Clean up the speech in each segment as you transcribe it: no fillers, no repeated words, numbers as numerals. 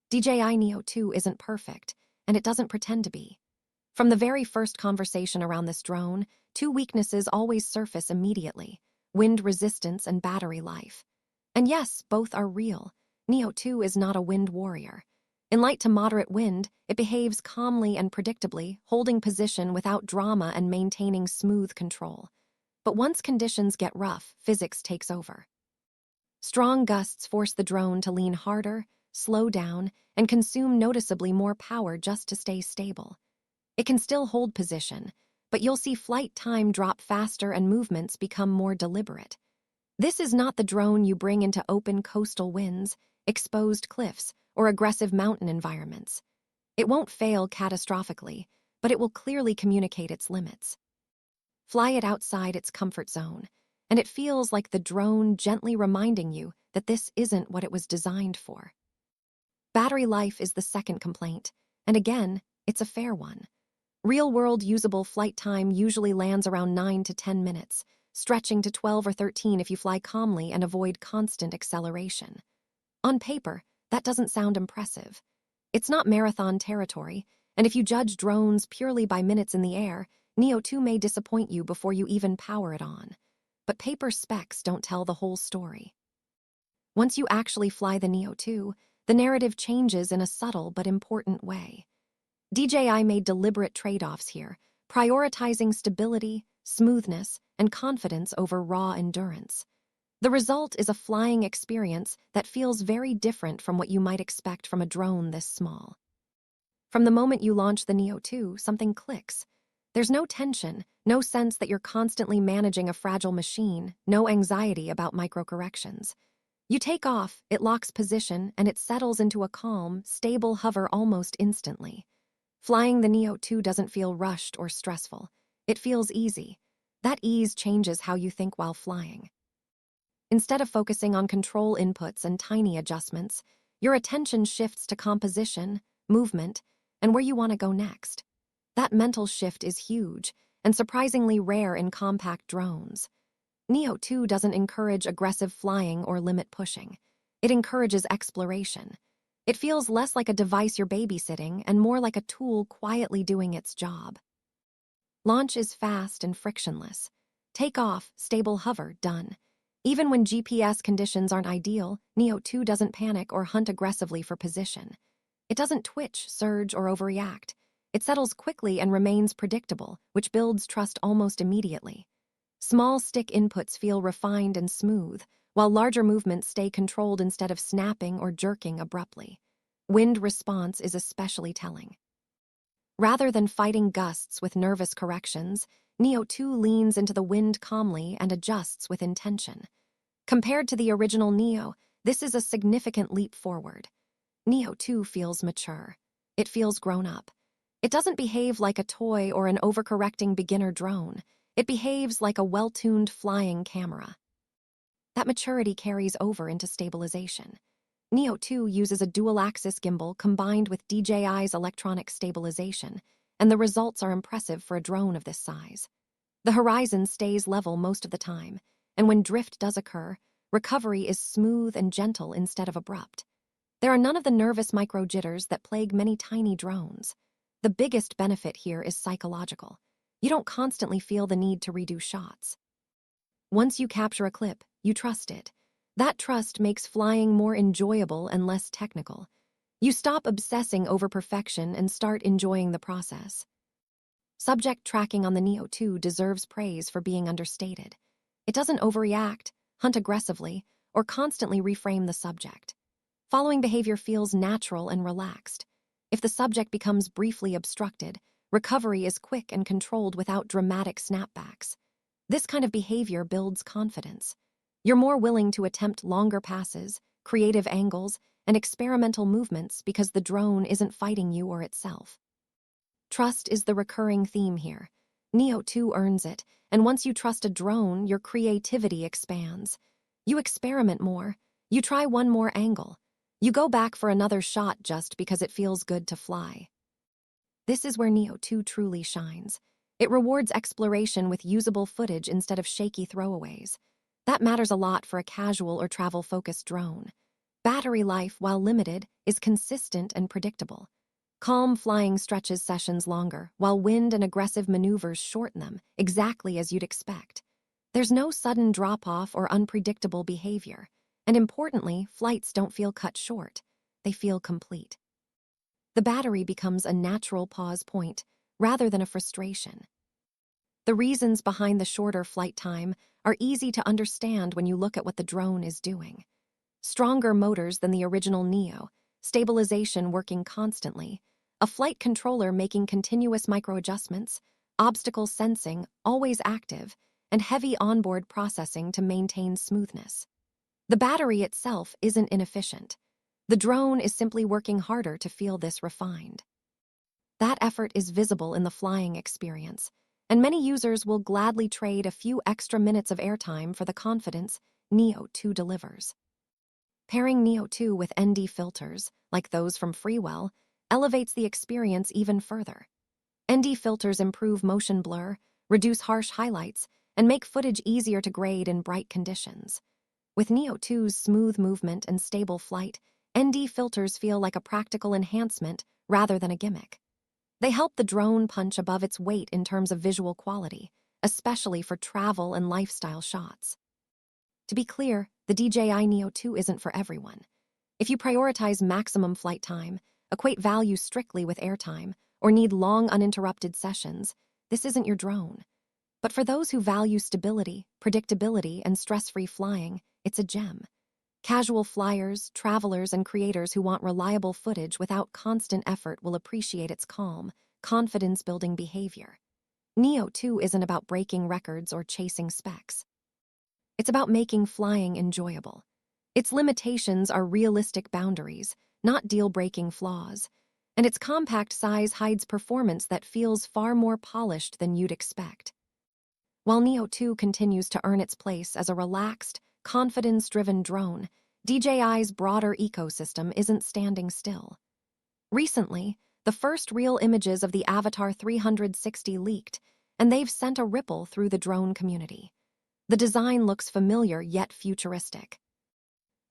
DJI Neo 2 isn't perfect, and it doesn't pretend to be. From the very first conversation around this drone, two weaknesses always surface immediately: wind resistance and battery life. And yes, both are real. Neo 2 is not a wind warrior. In light to moderate wind, it behaves calmly and predictably, holding position without drama and maintaining smooth control. But once conditions get rough, physics takes over. Strong gusts force the drone to lean harder, slow down, and consume noticeably more power just to stay stable. It can still hold position, but you'll see flight time drop faster and movements become more deliberate. This is not the drone you bring into open coastal winds, exposed cliffs, or aggressive mountain environments. It won't fail catastrophically, but it will clearly communicate its limits. Fly it outside its comfort zone, and it feels like the drone gently reminding you that this isn't what it was designed for. Battery life is the second complaint, and again, it's a fair one. Real-world usable flight time usually lands around 9 to 10 minutes, stretching to 12 or 13 if you fly calmly and avoid constant acceleration. On paper, that doesn't sound impressive. It's not marathon territory, and if you judge drones purely by minutes in the air, Neo 2 may disappoint you before you even power it on. But paper specs don't tell the whole story. Once you actually fly the Neo 2, the narrative changes in a subtle but important way. DJI made deliberate trade-offs here, prioritizing stability, smoothness, and confidence over raw endurance. The result is a flying experience that feels very different from what you might expect from a drone this small. From the moment you launch the Neo 2, something clicks. There's no tension, no sense that you're constantly managing a fragile machine, no anxiety about microcorrections. You take off, it locks position, and it settles into a calm, stable hover almost instantly. Flying the Neo 2 doesn't feel rushed or stressful. It feels easy. That ease changes how you think while flying. Instead of focusing on control inputs and tiny adjustments, your attention shifts to composition, movement, and where you want to go next. That mental shift is huge and surprisingly rare in compact drones. Neo 2 doesn't encourage aggressive flying or limit pushing. It encourages exploration. It feels less like a device you're babysitting and more like a tool quietly doing its job. Launch is fast and frictionless. Take off, stable hover, done. Even when GPS conditions aren't ideal, Neo 2 doesn't panic or hunt aggressively for position. It doesn't twitch, surge, or overreact. It settles quickly and remains predictable, which builds trust almost immediately. Small stick inputs feel refined and smooth, while larger movements stay controlled instead of snapping or jerking abruptly. Wind response is especially telling. Rather than fighting gusts with nervous corrections, Neo 2 leans into the wind calmly and adjusts with intention. Compared to the original Neo, this is a significant leap forward. Neo 2 feels mature. It feels grown up. It doesn't behave like a toy or an overcorrecting beginner drone. It behaves like a well-tuned flying camera. That maturity carries over into stabilization. Neo 2 uses a dual-axis gimbal combined with DJI's electronic stabilization, and the results are impressive for a drone of this size. The horizon stays level most of the time, and when drift does occur, recovery is smooth and gentle instead of abrupt. There are none of the nervous micro-jitters that plague many tiny drones. The biggest benefit here is psychological. You don't constantly feel the need to redo shots. Once you capture a clip, you trust it. That trust makes flying more enjoyable and less technical. You stop obsessing over perfection and start enjoying the process. Subject tracking on the Neo 2 deserves praise for being understated. It doesn't overreact, hunt aggressively, or constantly reframe the subject. Following behavior feels natural and relaxed. If the subject becomes briefly obstructed, recovery is quick and controlled without dramatic snapbacks. This kind of behavior builds confidence. You're more willing to attempt longer passes, creative angles, and experimental movements because the drone isn't fighting you or itself. Trust is the recurring theme here. Neo 2 earns it, and once you trust a drone, your creativity expands. You experiment more. You try one more angle. You go back for another shot just because it feels good to fly. This is where Neo 2 truly shines. It rewards exploration with usable footage instead of shaky throwaways. That matters a lot for a casual or travel-focused drone. Battery life, while limited, is consistent and predictable. Calm flying stretches sessions longer, while wind and aggressive maneuvers shorten them, exactly as you'd expect. There's no sudden drop-off or unpredictable behavior, and importantly, flights don't feel cut short. They feel complete. The battery becomes a natural pause point, rather than a frustration. The reasons behind the shorter flight time are easy to understand when you look at what the drone is doing. Stronger motors than the original Neo, stabilization working constantly, a flight controller making continuous micro-adjustments, obstacle sensing always active, and heavy onboard processing to maintain smoothness. The battery itself isn't inefficient. The drone is simply working harder to feel this refined. That effort is visible in the flying experience, and many users will gladly trade a few extra minutes of airtime for the confidence Neo 2 delivers. Pairing Neo 2 with ND filters, like those from Freewell, elevates the experience even further. ND filters improve motion blur, reduce harsh highlights, and make footage easier to grade in bright conditions. With Neo 2's smooth movement and stable flight, ND filters feel like a practical enhancement rather than a gimmick. They help the drone punch above its weight in terms of visual quality, especially for travel and lifestyle shots. To be clear, the DJI Neo 2 isn't for everyone. If you prioritize maximum flight time, equate value strictly with airtime, or need long uninterrupted sessions, this isn't your drone. But for those who value stability, predictability, and stress-free flying, it's a gem. Casual flyers, travelers, and creators who want reliable footage without constant effort will appreciate its calm, confidence-building behavior. Neo 2 isn't about breaking records or chasing specs. It's about making flying enjoyable. Its limitations are realistic boundaries, not deal-breaking flaws, and its compact size hides performance that feels far more polished than you'd expect. While Neo 2 continues to earn its place as a relaxed, confidence-driven drone, DJI's broader ecosystem isn't standing still. Recently, the first real images of the Avatar 360 leaked, and they've sent a ripple through the drone community. The design looks familiar yet futuristic.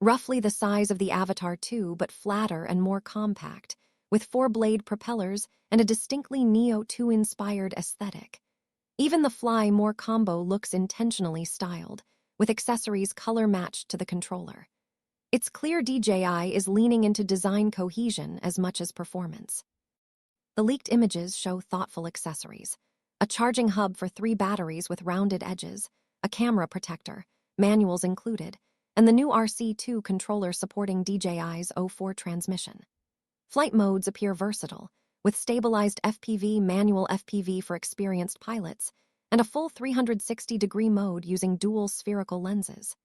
Roughly the size of the Avatar 2, but flatter and more compact, with four-blade propellers and a distinctly Neo 2-inspired aesthetic. Even the Fly More combo looks intentionally styled, with accessories color-matched to the controller. It's clear DJI is leaning into design cohesion as much as performance. The leaked images show thoughtful accessories: a charging hub for 3 batteries with rounded edges, a camera protector, manuals included, and the new RC2 controller supporting DJI's O4 transmission. Flight modes appear versatile, with stabilized FPV, manual FPV for experienced pilots, and a full 360-degree mode using dual spherical lenses.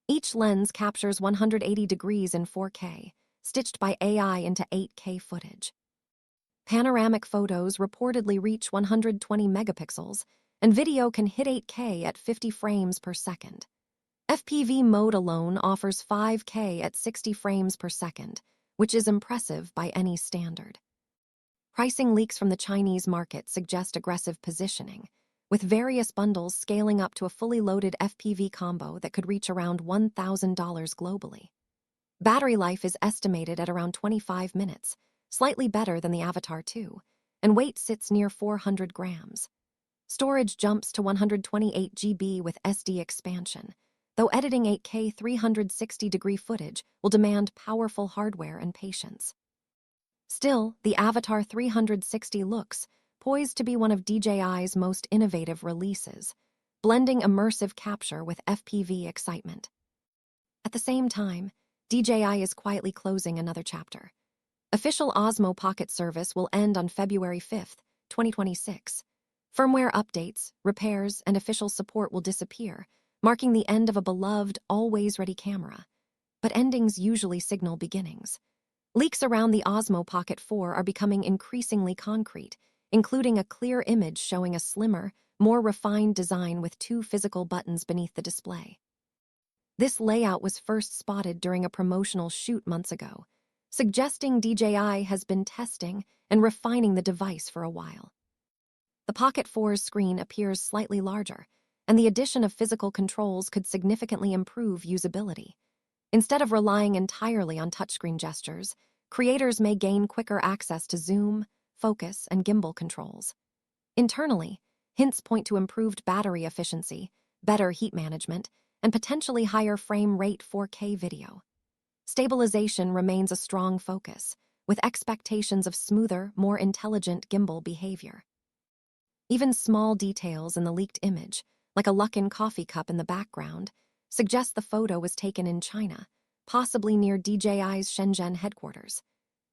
Each lens captures 180 degrees in 4K, stitched by AI into 8K footage. Panoramic photos reportedly reach 120 megapixels, and video can hit 8K at 50 frames per second. FPV mode alone offers 5K at 60 frames per second, which is impressive by any standard. Pricing leaks from the Chinese market suggest aggressive positioning, with various bundles scaling up to a fully loaded FPV combo that could reach around $1,000 globally. Battery life is estimated at around 25 minutes, slightly better than the Avatar 2, and weight sits near 400 grams. Storage jumps to 128 GB with SD expansion, though editing 8K 360-degree footage will demand powerful hardware and patience. Still, the Avatar 360 looks poised to be one of DJI's most innovative releases, blending immersive capture with FPV excitement. At the same time, DJI is quietly closing another chapter. Official Osmo Pocket service will end on February 5, 2026. Firmware updates, repairs, and official support will disappear, marking the end of a beloved, always-ready camera. But endings usually signal beginnings. Leaks around the Osmo Pocket 4 are becoming increasingly concrete, including a clear image showing a slimmer, more refined design with 2 physical buttons beneath the display. This layout was first spotted during a promotional shoot months ago, suggesting DJI has been testing and refining the device for a while. The Pocket 4's screen appears slightly larger, and the addition of physical controls could significantly improve usability. Instead of relying entirely on touchscreen gestures, creators may gain quicker access to zoom, focus, and gimbal controls. Internally, hints point to improved battery efficiency, better heat management, and potentially higher frame rate 4K video. Stabilization remains a strong focus, with expectations of smoother, more intelligent gimbal behavior. Even small details in the leaked image, like a Luckin coffee cup in the background, suggest the photo was taken in China, possibly near DJI's Shenzhen headquarters.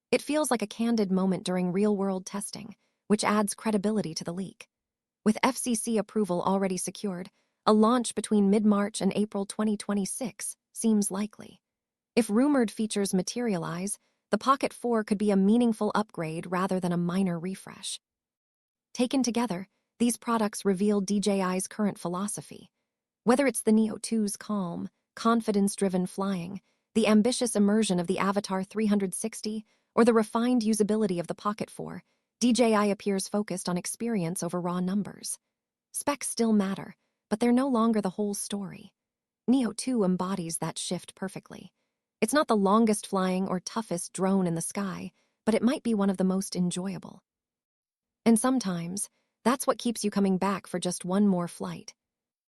It feels like a candid moment during real-world testing, which adds credibility to the leak. With FCC approval already secured, a launch between mid-March and April 2026 seems likely. If rumored features materialize, the Pocket 4 could be a meaningful upgrade rather than a minor refresh. Taken together, these products reveal DJI's current philosophy. Whether it's the Neo 2's calm, confidence-driven flying, the ambitious immersion of the Avatar 360, or the refined usability of the Pocket 4, DJI appears focused on experience over raw numbers. Specs still matter, but they're no longer the whole story. Neo 2 embodies that shift perfectly. It's not the longest flying or toughest drone in the sky, but it might be one of the most enjoyable. And sometimes, that's what keeps you coming back for just one more flight.